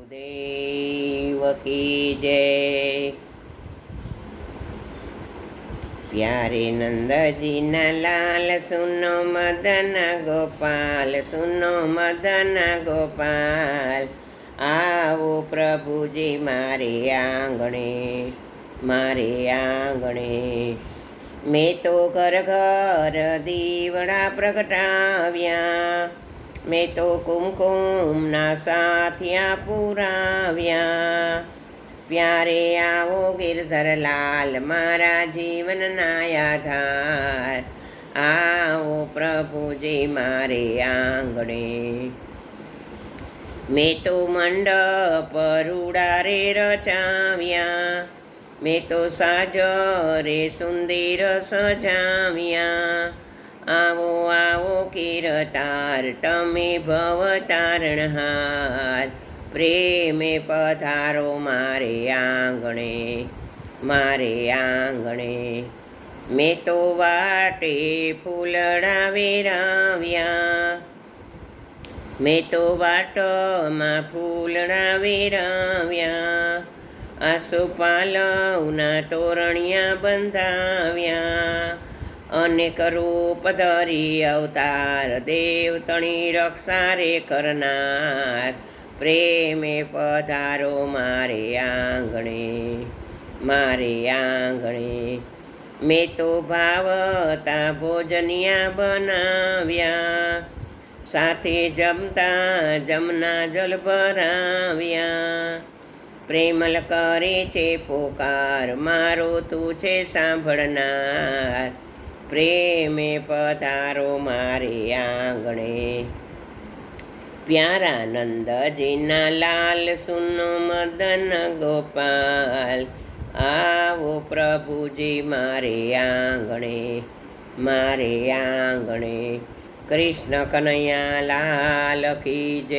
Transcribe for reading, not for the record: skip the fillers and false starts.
देव की जय। प्यारे नंद जी न लाल सुनो मदन गोपाल, सुनो मदन गोपाल। आओ प्रभु जी मारे आंगणे, मारे आंगणे। मैं तो घर घर दीवड़ा प्रगटाव्या, मैं तो कुमकुमना સાથિયા પુરાવ્યા। प्यारे आओ गिरधर लाल मारा जीवनना आधार। आओ प्रभु जी मारे आंगणे। मैं तो मंडप रूडारे रचाव्या, मैं तो साजरे सुंदर सजाव्या। आओ आओ कीरतार तमे भवतारणहार, प्रेमे पधारो मारे आंगणे, मारे आंगणे। मैं तो वाटे फूलड़ा वेराव्या, मैं तो वाटोमां फूलड़ा वेराव्या। आसोपालवना तोरणिया बंधाव्या, अनेक रूप धरी अवतार देवतणी रक्षा रे करनार। प्रेमे पधारो मारे आंगणे, मारे आंगणे। मैं तो भावता भोजनिया बनाव्या, साथे जमता जमना जल भराव्या। प्रेमल करे छे पोकार मारो तू छे सांभळनार। प्रेमे पधारो मारे आंगणे। प्यारा नंद जीना लाल सुनो मदन गोपाल। आओ प्रभु जी मारे आंगणे, मारे आंगणे। कृष्ण कन्हैया लाल की जय।